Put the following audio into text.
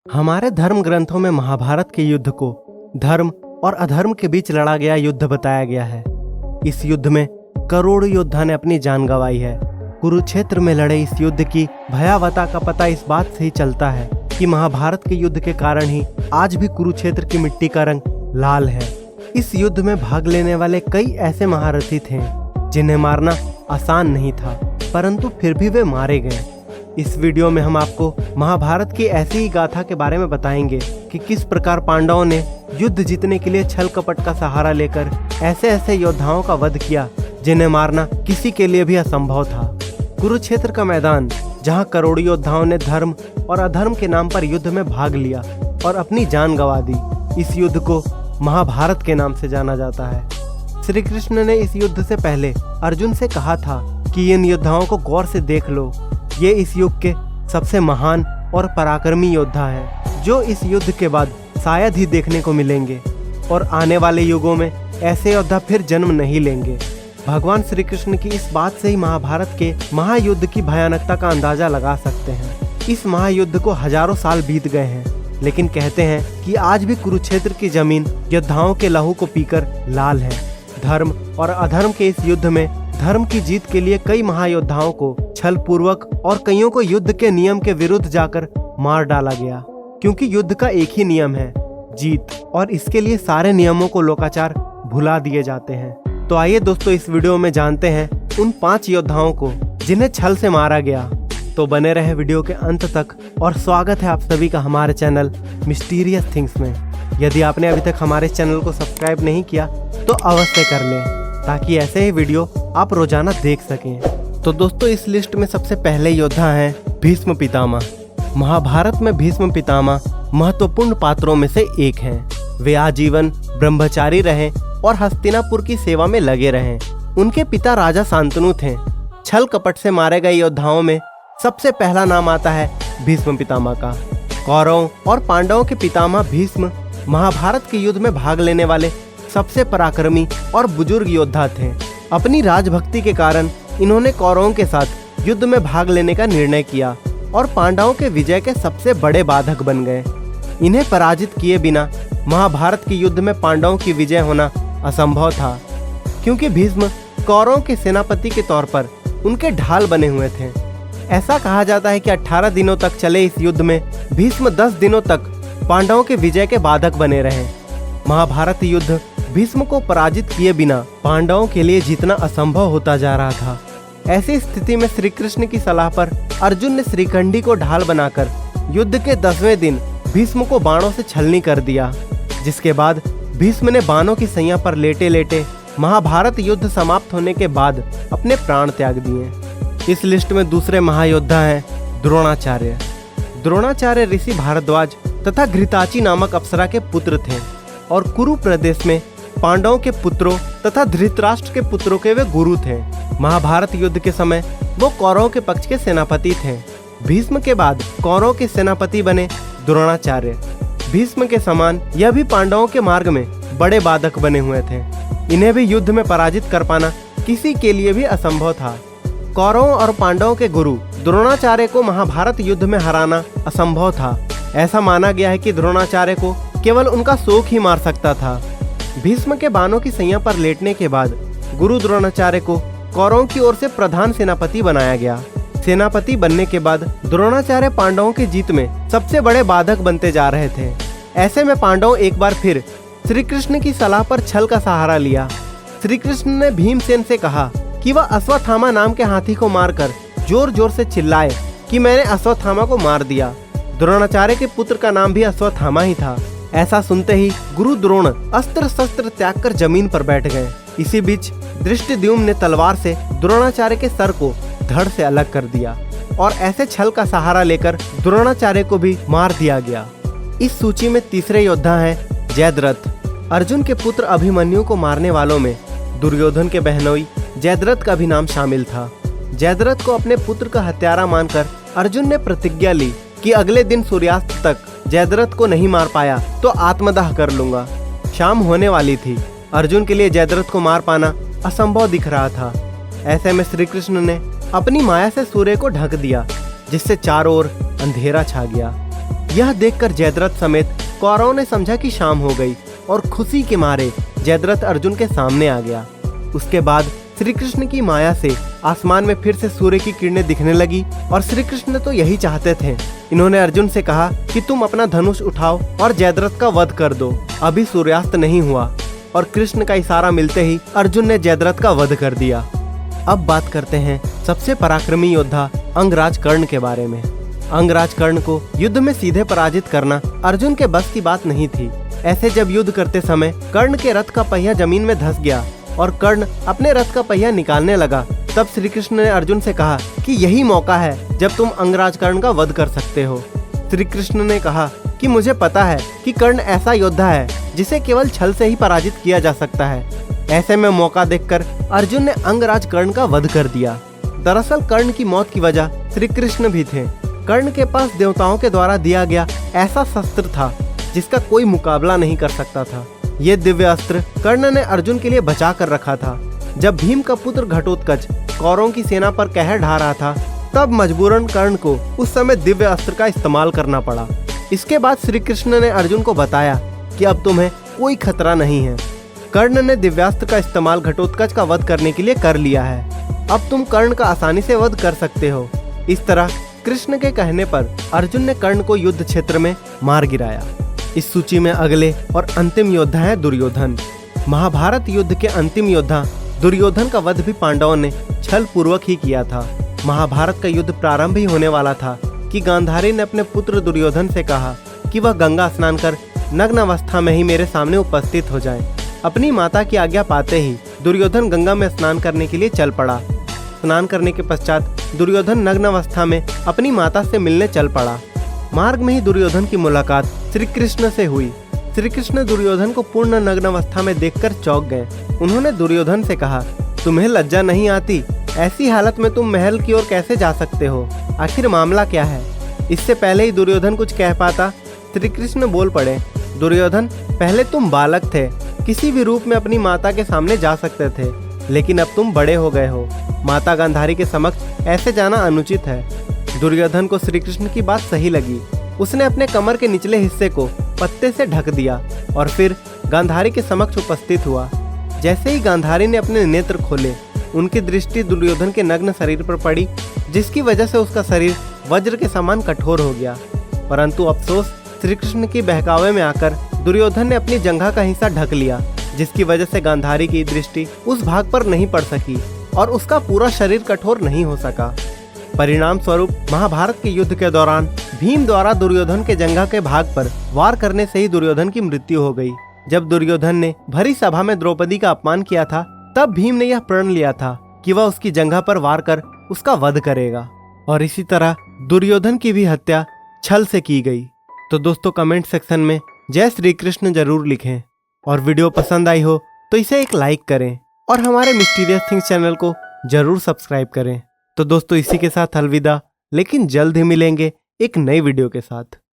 हमारे धर्म ग्रंथों में महाभारत के युद्ध को धर्म और अधर्म के बीच लड़ा गया युद्ध बताया गया है। इस युद्ध में करोड़ों योद्धा ने अपनी जान गंवाई है। कुरुक्षेत्र में लड़े इस युद्ध की भयावहता का पता इस बात से ही चलता है कि महाभारत के युद्ध के कारण ही आज भी कुरुक्षेत्र की मिट्टी का रंग लाल है। इस युद्ध में भाग लेने वाले कई ऐसे महारथी थे जिन्हें मारना आसान नहीं था, परंतु फिर भी वे मारे गए। इस वीडियो में हम आपको महाभारत की ऐसी ही गाथा के बारे में बताएंगे कि किस प्रकार पांडवों ने युद्ध जीतने के लिए छल कपट का सहारा लेकर ऐसे ऐसे योद्धाओं का वध किया जिन्हें मारना किसी के लिए भी असंभव था। कुरुक्षेत्र का मैदान, जहां करोड़ों योद्धाओं ने धर्म और अधर्म के नाम पर युद्ध में भाग लिया और अपनी जान गंवा दी, इस युद्ध को महाभारत के नाम से जाना जाता है। श्री कृष्ण ने इस युद्ध से पहले अर्जुन से कहा था कि इन योद्धाओं को गौर से देख लो, ये इस युग के सबसे महान और पराक्रमी योद्धा हैं, जो इस युद्ध के बाद शायद ही देखने को मिलेंगे और आने वाले युगों में ऐसे योद्धा फिर जन्म नहीं लेंगे। भगवान श्री कृष्ण की इस बात से ही महाभारत के महायुद्ध की भयानकता का अंदाजा लगा सकते हैं। इस महायुद्ध को हजारों साल बीत गए हैं, लेकिन कहते हैं कि आज भी कुरुक्षेत्र की जमीन योद्धाओं के लहू को पीकर लाल है। धर्म और अधर्म के इस युद्ध में धर्म की जीत के लिए कई महायोद्धाओं को छल पूर्वक और कईयों को युद्ध के नियम के विरुद्ध जाकर मार डाला गया, क्योंकि युद्ध का एक ही नियम है, जीत, और इसके लिए सारे नियमों को लोकाचार भुला दिए जाते हैं। तो आइए दोस्तों, इस वीडियो में जानते हैं उन 5 योद्धाओं को जिन्हें छल से मारा गया। तो बने रहे वीडियो के अंत तक और स्वागत है आप सभी का हमारे चैनल मिस्टीरियस थिंग्स में। यदि आपने अभी तक हमारे चैनल को सब्सक्राइब नहीं किया तो अवश्य कर लें, ताकि ऐसे ही वीडियो आप रोजाना देख सकें। तो दोस्तों, इस लिस्ट में सबसे पहले योद्धा हैं भीष्म पितामह। महाभारत में भीष्म पितामह महत्वपूर्ण पात्रों में से एक हैं। वे आजीवन ब्रह्मचारी रहे और हस्तिनापुर की सेवा में लगे रहे। उनके पिता राजा शांतनु थे। छल कपट से मारे गए योद्धाओं में सबसे पहला नाम आता है भीष्म पितामह का। कौरवों और पांडवों के पितामह भीष्म महाभारत के युद्ध में भाग लेने वाले सबसे पराक्रमी और बुजुर्ग योद्धा थे। अपनी राजभक्ति के कारण इन्होंने कौरवों के साथ युद्ध में भाग लेने का निर्णय किया और पांडवों के विजय के सबसे बड़े बाधक बन गए। इन्हें पराजित किए बिना महाभारत के युद्ध में पांडवों की विजय होना असंभव था, क्योंकि भीष्म कौरवों के सेनापति के तौर पर उनके ढाल बने हुए थे। ऐसा कहा जाता है कि 18 दिनों तक चले इस युद्ध में भीष्म 10 दिनों तक पांडवों के विजय के बाधक बने रहे। महाभारत युद्ध भीष्म को पराजित किए बिना पांडवों के लिए जीतना असंभव होता जा रहा था। ऐसी स्थिति में श्री कृष्ण की सलाह पर अर्जुन ने श्रीखंडी को ढाल बनाकर युद्ध के 10वें दिन भीष्म को बाणों से छलनी कर दिया, जिसके बाद भीष्म ने बाणों की सैया पर लेटे लेटे महाभारत युद्ध समाप्त होने के बाद अपने प्राण त्याग दिए। इस लिस्ट में दूसरे महायोद्धा हैं द्रोणाचार्य। द्रोणाचार्य ऋषि भारद्वाज तथा घृताची नामक अप्सरा के पुत्र थे और कुरु प्रदेश में पांडवों के पुत्रों तथा धृतराष्ट्र के पुत्रों के वे गुरु थे। महाभारत युद्ध के समय वो कौरवों के पक्ष के सेनापति थे। भीष्म के बाद कौरवों के सेनापति बने द्रोणाचार्य। भीष्म के समान यह भी पांडवों के मार्ग में बड़े बाधक बने हुए थे। इन्हें भी युद्ध में पराजित कर पाना किसी के लिए भी असंभव था। कौरवों और पांडवों के गुरु द्रोणाचार्य को महाभारत युद्ध में हराना असंभव था। ऐसा माना गया है कि द्रोणाचार्य को केवल उनका शोक ही मार सकता था। भीष्म के बाणों की सैया पर लेटने के बाद गुरु द्रोणाचार्य को कौरवों की ओर से प्रधान सेनापति बनाया गया। सेनापति बनने के बाद द्रोणाचार्य पांडवों की जीत में सबसे बड़े बाधक बनते जा रहे थे। ऐसे में पांडव एक बार फिर श्री कृष्ण की सलाह पर छल का सहारा लिया। श्री कृष्ण ने भीमसेन से कहा कि वह अश्वत्थामा नाम के हाथी को मारकर जोर जोर से चिल्लाए कि मैंने अश्वत्थामा को मार दिया। द्रोणाचार्य के पुत्र का नाम भी अश्वत्थामा ही था। ऐसा सुनते ही गुरु द्रोण अस्त्र शस्त्र त्याग कर जमीन पर बैठ गए। इसी बीच धृष्टद्युम्न ने तलवार से द्रोणाचार्य के सर को धड़ से अलग कर दिया और ऐसे छल का सहारा लेकर द्रोणाचार्य को भी मार दिया गया। इस सूची में तीसरे योद्धा हैं जयद्रथ। अर्जुन के पुत्र अभिमन्यु को मारने वालों में दुर्योधन के बहनोई जयद्रथ का भी नाम शामिल था। जयद्रथ को अपने पुत्र का हत्यारा मानकर अर्जुन ने प्रतिज्ञा ली कि अगले दिन सूर्यास्त तक जयद्रथ को नहीं मार पाया तो आत्मदाह कर लूंगा। शाम होने वाली थी। अर्जुन के लिए जयद्रथ को मार पाना असंभव दिख रहा था। ऐसे में श्री कृष्ण ने अपनी माया से सूर्य को ढक दिया, जिससे चारों ओर अंधेरा छा गया। यह देखकर जयद्रथ समेत कौरवों ने समझा कि शाम हो गई और खुशी के मारे जयद्रथ अर्जुन के सामने आ गया। उसके बाद श्री कृष्ण की माया से आसमान में फिर से सूर्य की किरणें दिखने लगी और श्री कृष्ण तो यही चाहते थे। इन्होंने अर्जुन से कहा कि तुम अपना धनुष उठाओ और जयद्रथ का वध कर दो। अभी सूर्यास्त नहीं हुआ और कृष्ण का इशारा मिलते ही अर्जुन ने जयद्रथ का वध कर दिया। अब बात करते हैं सबसे पराक्रमी योद्धा अंगराज कर्ण के बारे में। अंगराज कर्ण को युद्ध में सीधे पराजित करना अर्जुन के बस की बात नहीं थी। ऐसे जब युद्ध करते समय कर्ण के रथ का पहिया जमीन में धंस गया और कर्ण अपने रथ का पहिया निकालने लगा, तब श्री कृष्ण ने अर्जुन से कहा कि यही मौका है जब तुम अंगराज कर्ण का वध कर सकते हो। श्री कृष्ण ने कहा कि मुझे पता है कि कर्ण ऐसा योद्धा है जिसे केवल छल से ही पराजित किया जा सकता है। ऐसे में मौका देखकर अर्जुन ने अंगराज कर्ण का वध कर दिया। दरअसल कर्ण की मौत की वजह श्री कृष्ण भी थे। कर्ण के पास देवताओं के द्वारा दिया गया ऐसा शस्त्र था जिसका कोई मुकाबला नहीं कर सकता था। ये दिव्य अस्त्र कर्ण ने अर्जुन के लिए बचा कर रखा था। जब भीम का पुत्र घटोत्कच कौरवों की सेना पर कहर ढा रहा था, तब मजबूरन कर्ण को उस समय दिव्य अस्त्र का इस्तेमाल करना पड़ा। इसके बाद श्री कृष्ण ने अर्जुन को बताया कि अब तुम्हें कोई खतरा नहीं है। कर्ण ने दिव्यास्त्र का इस्तेमाल घटोत्कच का वध करने के लिए कर लिया है। अब तुम कर्ण का आसानी से वध कर सकते हो। इस तरह कृष्ण के कहने पर अर्जुन ने कर्ण को युद्ध क्षेत्र में मार गिराया। इस सूची में अगले और अंतिम योद्धा है दुर्योधन। महाभारत युद्ध के अंतिम योद्धा दुर्योधन का वध भी पांडवों ने छल पूर्वक ही किया था। महाभारत का युद्ध प्रारंभ ही होने वाला था कि गांधारी ने अपने पुत्र दुर्योधन से कहा कि वह गंगा स्नान कर नग्न अवस्था में ही मेरे सामने उपस्थित हो जाए। अपनी माता की आज्ञा पाते ही दुर्योधन गंगा में स्नान करने के लिए चल पड़ा। स्नान करने के पश्चात दुर्योधन नग्न अवस्था में अपनी माता से मिलने चल पड़ा। मार्ग में ही दुर्योधन की मुलाकात श्री कृष्ण से हुई। श्री कृष्ण दुर्योधन को पूर्ण नग्न अवस्था में देखकर चौंक गए। उन्होंने दुर्योधन से कहा, तुम्हें लज्जा नहीं आती? ऐसी हालत में तुम महल की ओर कैसे जा सकते हो? आखिर मामला क्या है? इससे पहले ही दुर्योधन कुछ कह पाता, श्री कृष्ण बोल पड़े, दुर्योधन, पहले तुम बालक थे, किसी भी रूप में अपनी माता के सामने जा सकते थे, लेकिन अब तुम बड़े हो गए हो। माता गांधारी के समक्ष ऐसे जाना अनुचित है। दुर्योधन को श्री कृष्ण की बात सही लगी। उसने अपने कमर के निचले हिस्से को पत्ते से ढक दिया और फिर गांधारी के समक्ष उपस्थित हुआ। जैसे ही गांधारी ने अपने नेत्र खोले, उनकी दृष्टि दुर्योधन के नग्न शरीर पर पड़ी, जिसकी वजह से उसका शरीर वज्र के समान कठोर हो गया। परंतु अफसोस, श्री कृष्ण की बहकावे में आकर दुर्योधन ने अपनी जंघा का हिस्सा ढक लिया, जिसकी वजह से गांधारी की दृष्टि उस भाग पर नहीं पड़ सकी और उसका पूरा शरीर कठोर नहीं हो सका। परिणाम स्वरूप महाभारत के युद्ध के दौरान भीम द्वारा दुर्योधन के जंघा के भाग पर वार करने से ही दुर्योधन की मृत्यु हो गई। जब दुर्योधन ने भरी सभा में द्रौपदी का अपमान किया था, तब भीम ने यह प्रण लिया था कि वह उसकी जंघा पर वार कर उसका वध करेगा। और इसी तरह दुर्योधन की भी हत्या छल से की गई। तो दोस्तों, कमेंट सेक्शन में जय श्री कृष्ण जरूर लिखें और वीडियो पसंद आई हो तो इसे एक लाइक करें और हमारे मिस्टीरियस थिंग्स चैनल को जरूर सब्सक्राइब करें। तो दोस्तों, इसी के साथ अलविदा, लेकिन जल्द ही मिलेंगे एक नई वीडियो के साथ।